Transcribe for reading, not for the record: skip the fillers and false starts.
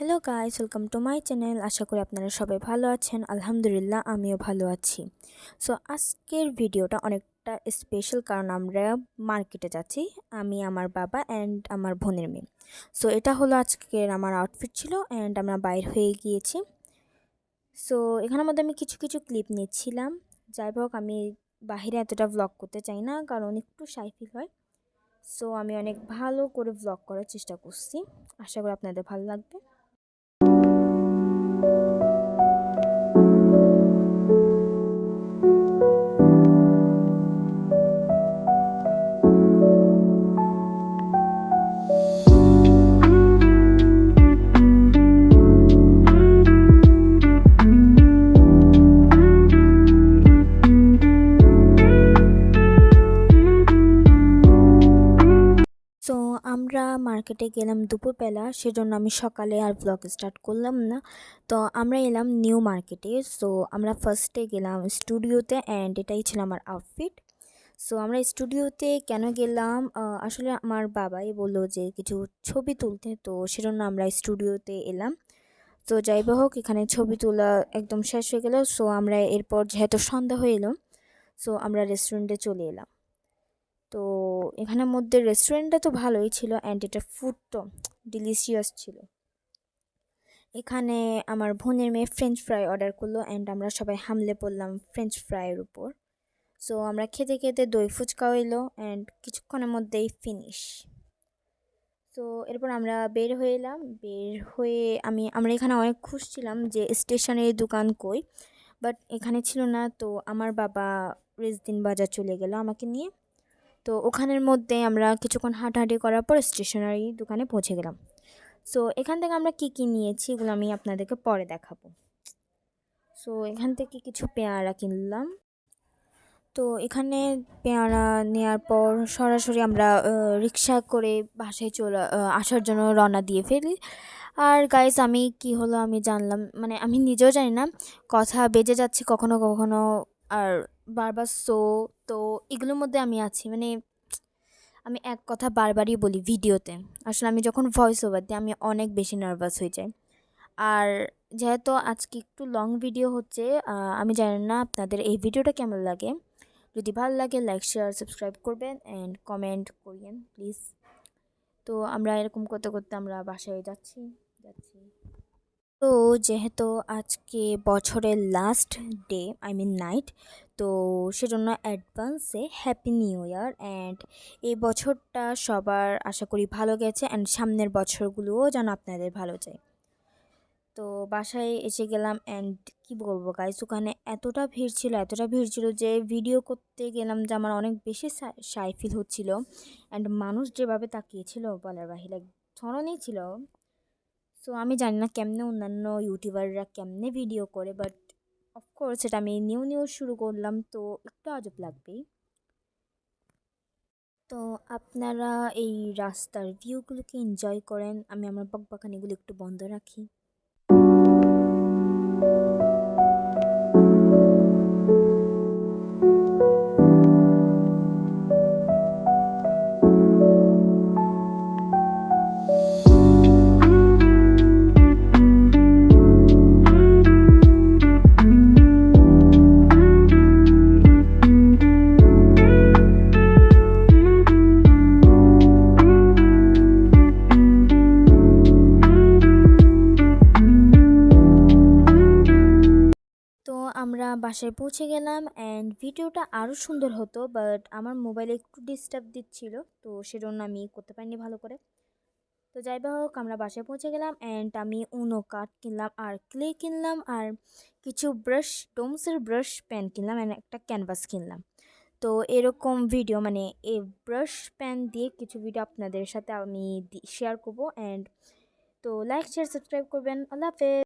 Hello guys, welcome to my channel. আশা করি আপনারা সবাই ভালো আছেন। আলহামদুলিল্লাহ, আমিও ভালো আছি। সো আজকের ভিডিওটা অনেকটা স্পেশাল, কারণ আমরা মার্কেটে যাচ্ছি, আমি, আমার বাবা অ্যান্ড আমার বোনের মেয়ে। সো এটা হলো আজকের আমার আউটফিট ছিল, অ্যান্ড আমরা বাইর হয়ে গিয়েছি। সো এখানের মধ্যে আমি কিছু কিছু ক্লিপ নিচ্ছিলাম। যাই হোক, আমি বাহিরে এতটা ভ্লগ করতে চাই না, কারণ একটু শাই ফিল হয়। সো আমি অনেক ভালো করে ভ্লগ করার চেষ্টা করছি। আশা করি আপনাদের ভালো লাগবে। সো আমরা মার্কেটে গেলাম দুপুরবেলা, সেজন্য আমি সকালে আর ব্লগ স্টার্ট করলাম না। তো আমরা এলাম নিউ মার্কেটে। সো আমরা ফার্স্টে গেলাম স্টুডিওতে, অ্যান্ড এটাই ছিল আমার আউটফিট। সো আমরা স্টুডিওতে কেন গেলাম, আসলে আমার বাবাই বললো যে কিছু ছবি তুলতে, তো সেজন্য আমরা স্টুডিওতে এলাম। তো যাই হোক, এখানে ছবি তোলা একদম শেষ হয়ে গেল। সো আমরা এরপর যেহেতু সন্ধ্যা হয়ে এলো, সো আমরা রেস্টুরেন্টে চলে এলাম। তো এখানের মধ্যে রেস্টুরেন্টটা তো ভালোই ছিল, অ্যান্ড এটা ফুড তো ডিলিশিয়াস ছিল। এখানে আমার বোনের মেয়ে ফ্রেঞ্চ ফ্রাই অর্ডার করলো, অ্যান্ড আমরা সবাই হামলে পড়লাম ফ্রেঞ্চ ফ্রাইয়ের উপর। সো আমরা খেতে খেতে দই ফুচকাও এলো, অ্যান্ড কিছুক্ষণের মধ্যেই ফিনিশ। তো এরপর আমরা বের হয়ে এলাম। বের হয়ে আমরা এখানে অনেক খুঁজছিলাম যে স্টেশনারি দোকান কই, বাট এখানে ছিল না। তো আমার বাবা রেজদিন বাজার চলে গেল আমাকে নিয়ে। তো ওখানের মধ্যে আমরা কিছুক্ষণ হাঁটাহাঁটি করার পর স্টেশনারি দোকানে পৌঁছে গেলাম। সো এখান থেকে আমরা কি কি নিয়েছি এগুলো আমি আপনাদেরকে পরে দেখাবো। সো এখান থেকে কিছু পেয়ারা কিনলাম। তো এখানে পেয়ারা নেওয়ার পর সরাসরি আমরা রিক্সা করে বাসায় আসার জন্য রওনা দিয়ে ফেলি। আর গাইস, আমি কি হলো আমি জানলাম, মানে আমি নিজেও জানি না, কথা বেজে যাচ্ছে কখনো কখনো, আর বারবার তো এগুলোর মধ্যে আমি আছি, মানে আমি এক কথা বারবারই বলি ভিডিওতে। আসলে আমি যখন ভয়েস ওভার দিই আমি অনেক বেশি নার্ভাস হয়ে যাই। আর যেহেতু আজকে একটু লং ভিডিও হচ্ছে, আমি জানি না আপনাদের এই ভিডিওটা কেমন লাগে। যদি ভালো লাগে, লাইক, শেয়ার, সাবস্ক্রাইব করবেন অ্যান্ড কমেন্ট করিয়েন প্লিজ। তো আমরা এরকম করতে করতে আমরা বাসায় যাচ্ছি যাচ্ছি তো যেহেতু আজকে বছরের last day, I mean night, তো সেজন্য অ্যাডভান্সে হ্যাপি নিউ ইয়ার। অ্যান্ড এই বছরটা সবার আশা করি ভালো গেছে, অ্যান্ড সামনের বছরগুলোও যেন আপনাদের ভালো যায়। তো বাসায় এসে গেলাম, অ্যান্ড কি বলবো গাইস, ওখানে এতটা ভিড় ছিল যে ভিডিও করতে গেলাম যে আমার অনেক বেশি শাই ফিল হচ্ছিল। অ্যান্ড মানুষ যেভাবে তাকিয়েছিল বলার বাহিরে, এক ধরনেই ছিল। সো আমি জানি না কেমনে অন্যান্য ইউটিউবাররা কেমনে ভিডিও করে, বাট অফকোর্স এটা আমি নিউ শুরু করলাম, তো একটু আজব লাগবেই। তো আপনারা এই রাস্তার ভিউগুলোকে এনজয় করেন, আমি আমার বকবকানিগুলো একটু বন্ধ রাখি। তো আমরা বাসায় পৌঁছে গেলাম, অ্যান্ড ভিডিওটা আরও সুন্দর হতো, বাট আমার মোবাইলে একটু ডিস্টার্ব দিচ্ছিল, তো সেজন্য আমি করতে পারিনি ভালো করে। তো যাই বা হোক, আমরা বাসায় পৌঁছে গেলাম, অ্যান্ড আমি উনো কাঠ কিনলাম, আর ক্লে কিনলাম, আর কিছু ব্রাশ, ডোমসের ব্রাশ পেন কিনলাম, অ্যান্ড একটা ক্যানভাস কিনলাম। তো এরকম ভিডিও, মানে এই ব্রাশ পেন দিয়ে কিছু ভিডিও আপনাদের সাথে আমি শেয়ার করবো। অ্যান্ড তো লাইক, শেয়ার, সাবস্ক্রাইব করবেন। আল্লাহ হাফেজ।